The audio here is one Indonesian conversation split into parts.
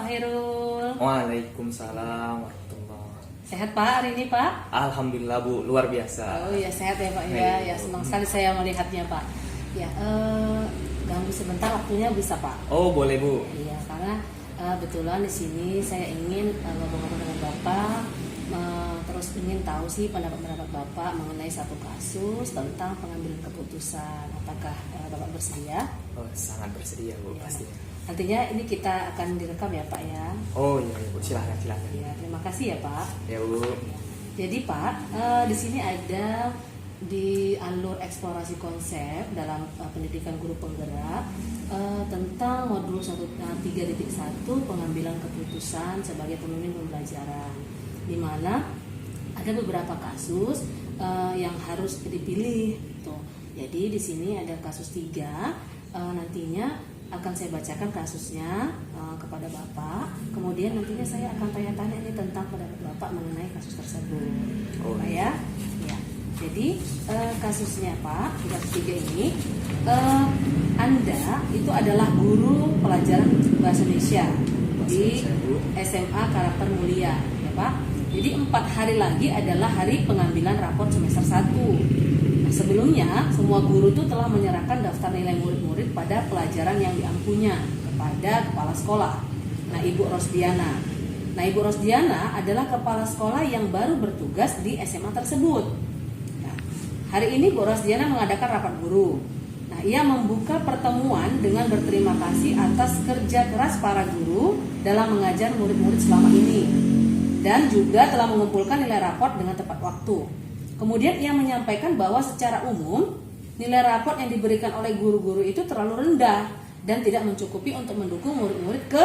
Hairul. Waalaikumsalam warahmatullahi. Sehat Pak hari ini Pak? Alhamdulillah Bu, luar biasa. Oh ya sehat ya Pak ya. Ya senang sekali saya melihatnya Pak. Ya ganggu sebentar waktunya bisa Pak? Oh boleh Bu. Iya karena kebetulan di sini saya ingin ngobrol-ngobrol dengan Bapak. Terus ingin tahu sih pendapat Bapak mengenai satu kasus tentang pengambilan keputusan. Apakah Bapak bersedia? Oh sangat bersedia Bu, Ya. pastinya. Nantinya ini kita akan direkam ya Pak ya. Oh iya Bu, silahkan. Ya terima kasih ya Pak. Ya Bu. Jadi Pak, di sini ada di alur eksplorasi konsep dalam pendidikan guru penggerak tentang modul 3.1 pengambilan keputusan sebagai pemimpin pembelajaran, di mana ada beberapa kasus yang harus dipilih. Tuh. Jadi di sini ada kasus 3, nantinya akan saya bacakan kasusnya kepada Bapak. Kemudian nantinya saya akan tanya-tanya ini tentang pendapat Bapak mengenai kasus tersebut. Oh Pak ya. Ya. Jadi kasusnya Pak, kasus 3 ini Anda itu adalah guru pelajaran bahasa Indonesia di SMA Karakter Mulia, ya Pak. Jadi 4 hari lagi adalah hari pengambilan rapor semester 1. Nah, sebelumnya semua guru itu telah menyerahkan daftar nilai murid-murid pada pelajaran yang diampunya kepada kepala sekolah. Nah, Ibu Rosdiana. Nah, Ibu Rosdiana adalah kepala sekolah yang baru bertugas di SMA tersebut. Nah, hari ini Bu Rosdiana mengadakan rapat guru. Nah, ia membuka pertemuan dengan berterima kasih atas kerja keras para guru dalam mengajar murid-murid selama ini, dan juga telah mengumpulkan nilai raport dengan tepat waktu. Kemudian ia menyampaikan bahwa secara umum nilai raport yang diberikan oleh guru-guru itu terlalu rendah dan tidak mencukupi untuk mendukung murid-murid ke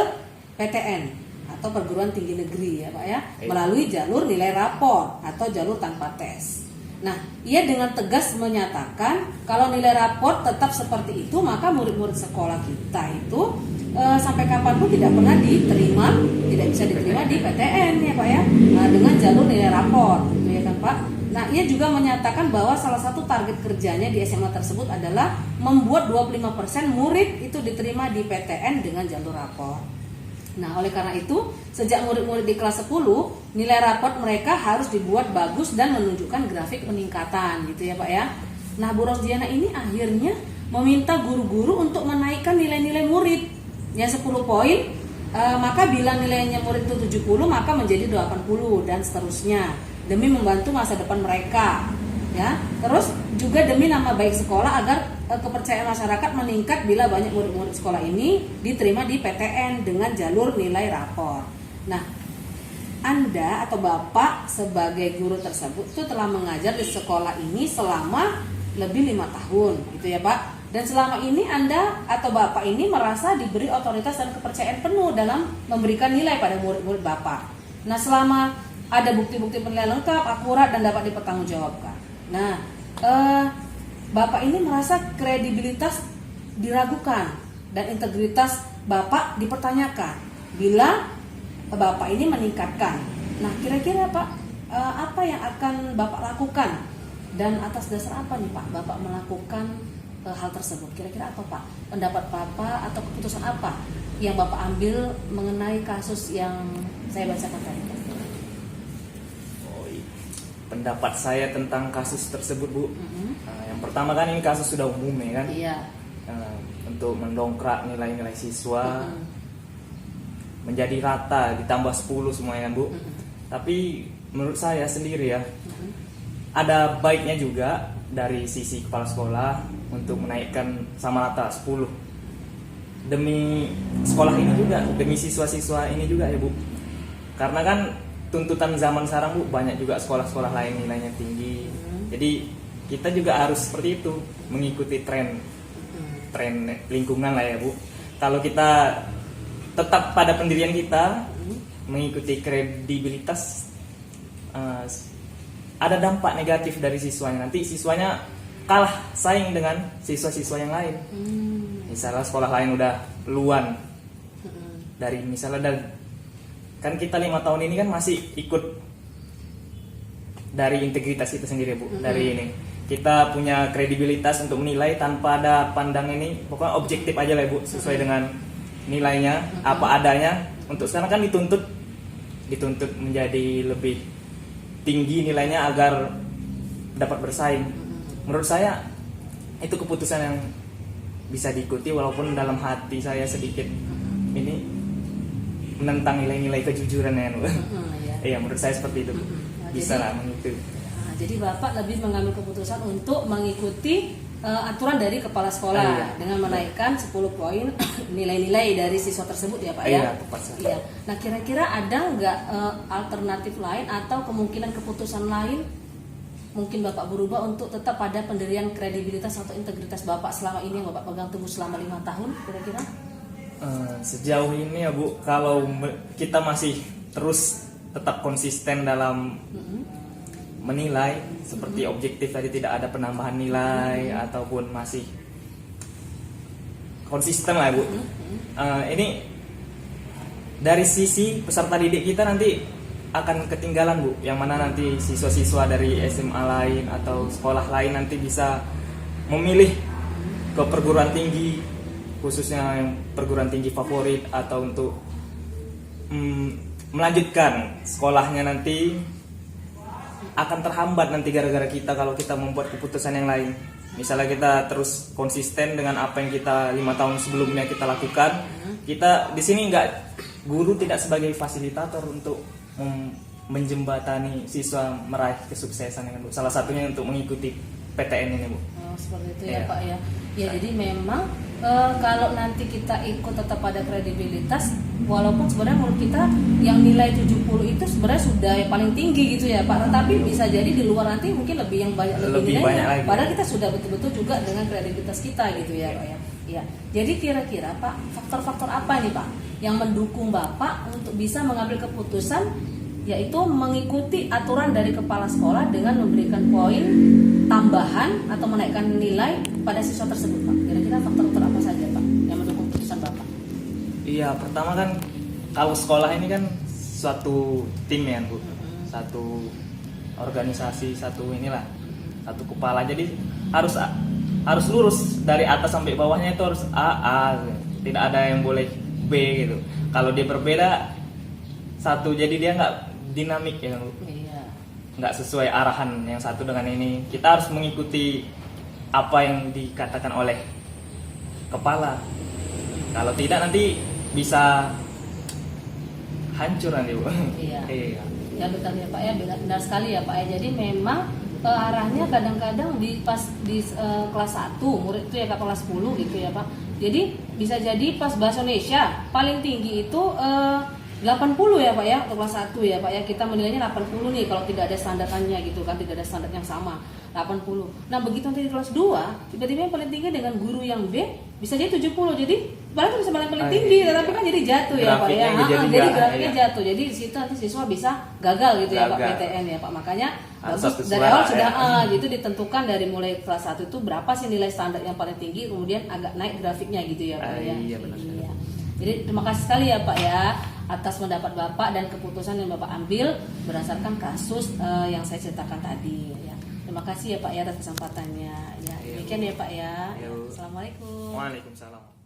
PTN atau perguruan tinggi negeri ya Pak ya, melalui jalur nilai raport atau jalur tanpa tes. Nah, ia dengan tegas menyatakan kalau nilai raport tetap seperti itu, maka murid-murid sekolah kita itu sampai kapanpun tidak pernah diterima, tidak bisa diterima di PTN ya Pak ya, dengan jalur nilai raport, gitu ya kan Pak. Nah, ia juga menyatakan bahwa salah satu target kerjanya di SMA tersebut adalah membuat 25% murid itu diterima di PTN dengan jalur raport. Nah, oleh karena itu, sejak murid-murid di kelas 10, nilai raport mereka harus dibuat bagus dan menunjukkan grafik peningkatan, gitu ya Pak ya. Nah, Bu Rosdiana ini akhirnya meminta guru-guru untuk menaikkan nilai-nilai murid. Yang 10 poin, maka bila nilainya murid itu 70, maka menjadi 80 dan seterusnya, demi membantu masa depan mereka. Ya, terus juga demi nama baik sekolah agar kepercayaan masyarakat meningkat bila banyak murid-murid sekolah ini diterima di PTN dengan jalur nilai rapor. Nah, Anda atau Bapak sebagai guru tersebut itu telah mengajar di sekolah ini selama lebih 5 tahun, gitu ya Pak. Dan selama ini Anda atau Bapak ini merasa diberi otoritas dan kepercayaan penuh dalam memberikan nilai pada murid-murid Bapak. Nah, selama ada bukti-bukti penilaian lengkap, akurat dan dapat dipertanggungjawabkan. Nah, Bapak ini merasa kredibilitas diragukan dan integritas Bapak dipertanyakan bila Bapak ini meningkatkan. Nah, kira-kira Pak, apa yang akan Bapak lakukan dan atas dasar apa nih Pak Bapak melakukan hal tersebut? Kira-kira apa Pak? Pendapat Bapak atau keputusan apa yang Bapak ambil mengenai kasus yang saya bacakan tadi? Pendapat saya tentang kasus tersebut Bu, yang pertama kan ini kasus sudah umum ya kan, untuk mendongkrak nilai-nilai siswa menjadi rata ditambah 10 semuanya kan Bu. Tapi menurut saya sendiri ya, ada baiknya juga dari sisi kepala sekolah untuk menaikkan sama rata 10 demi sekolah ini juga, demi siswa-siswa ini juga ya Bu. Karena kan tuntutan zaman sekarang Bu, banyak juga sekolah-sekolah lain nilainya tinggi. Jadi kita juga harus seperti itu, mengikuti tren lingkungan lah ya Bu. Kalau kita tetap pada pendirian kita, mengikuti kredibilitas, ada dampak negatif dari siswanya. Nanti siswanya kalah saing dengan siswa-siswa yang lain. Misalnya sekolah lain udah luan dari misalnya kan kita 5 tahun ini kan masih ikut dari integritas kita sendiri Bu. Dari ini kita punya kredibilitas untuk menilai tanpa ada pandang ini, pokoknya objektif aja lah Bu, sesuai dengan nilainya apa adanya. Untuk sekarang kan dituntut menjadi lebih tinggi nilainya agar dapat bersaing. Menurut saya itu keputusan yang bisa diikuti, walaupun dalam hati saya sedikit ini menentang nilai-nilai kejujuran ya. Iya, menurut saya seperti itu. Bisa lah mengikuti. Jadi Bapak lebih mengambil keputusan untuk mengikuti aturan dari kepala sekolah dengan menaikkan 10 poin nilai-nilai dari siswa tersebut ya Pak ya. Iya, tepat sekali. Iya. Nah, kira-kira ada nggak alternatif lain atau kemungkinan keputusan lain mungkin Bapak berubah untuk tetap pada pendirian kredibilitas atau integritas Bapak selama ini yang Bapak pegang teguh selama 5 tahun kira-kira? Sejauh ini ya Bu, kalau kita masih terus tetap konsisten dalam menilai seperti objektif tadi, tidak ada penambahan nilai ataupun masih konsisten lah Bu. Ini dari sisi peserta didik kita nanti akan ketinggalan Bu, yang mana nanti siswa-siswa dari SMA lain atau sekolah lain nanti bisa memilih ke perguruan tinggi, khususnya yang perguruan tinggi favorit, atau untuk melanjutkan sekolahnya nanti akan terhambat nanti gara-gara kita kalau kita membuat keputusan yang lain. Misalnya kita terus konsisten dengan apa yang kita 5 tahun sebelumnya kita lakukan, kita di sini guru tidak sebagai fasilitator untuk menjembatani siswa meraih kesuksesan dengan Bu. Salah satunya untuk mengikuti PTN ini Bu. Seperti itu ya Pak ya. Ya jadi memang kalau nanti kita ikut tetap pada kredibilitas, walaupun sebenarnya menurut kita yang nilai 70 itu sebenarnya sudah yang paling tinggi gitu ya Pak, tetapi bisa jadi di luar nanti mungkin lebih yang lebih banyak lagi. Padahal kita sudah betul-betul juga dengan kredibilitas kita gitu ya Pak ya. Ya. Jadi kira-kira Pak, faktor-faktor apa nih Pak yang mendukung Bapak untuk bisa mengambil keputusan yaitu mengikuti aturan dari kepala sekolah dengan memberikan poin tambahan atau menaikkan nilai pada siswa tersebut Pak? Kira-kira faktor-faktor apa saja Pak yang mendukung keputusan Bapak? Iya, pertama kan kalau sekolah ini kan suatu tim ya Bu, satu organisasi, satu kepala, jadi harus lurus dari atas sampai bawahnya itu harus A, tidak ada yang boleh B gitu. Kalau dia berbeda satu, jadi dia nggak dinamik ya Bu. Nggak sesuai arahan yang satu dengan ini. Kita harus mengikuti apa yang dikatakan oleh kepala. Kalau tidak nanti bisa hancur nanti Bu. Iya. Ya betul ya Pak ya, benar sekali ya Pak ya. Jadi memang arahnya kadang-kadang di kelas 1 murid itu ya ke kelas 10 gitu ya Pak. Jadi bisa jadi pas bahasa Indonesia paling tinggi itu 80 ya Pak ya untuk kelas 1 ya Pak ya, kita menilainya 80 nih kalau tidak ada standarnya gitu kan, tidak ada standar yang sama 80. Nah begitu nanti di kelas 2 tiba-tiba yang paling tinggi dengan guru yang B bisa jadi 70, jadi padahal itu bisa paling tinggi tapi kan jadi jatuh ya Pak ya, jadi grafiknya jatuh, jadi di situ nanti siswa bisa gagal gitu ya Pak PTN ya Pak. Makanya bagus dari awal sudah gitu ditentukan dari mulai kelas 1 itu berapa sih nilai standar yang paling tinggi, kemudian agak naik grafiknya gitu ya Pak ya. Iya, benar. Jadi terima kasih sekali ya Pak ya atas pendapat Bapak dan keputusan yang Bapak ambil berdasarkan kasus yang saya ceritakan tadi ya. Terima kasih ya Pak ya atas kesempatannya ya. Demikian ya Pak ya. Assalamualaikum. Waalaikumsalam.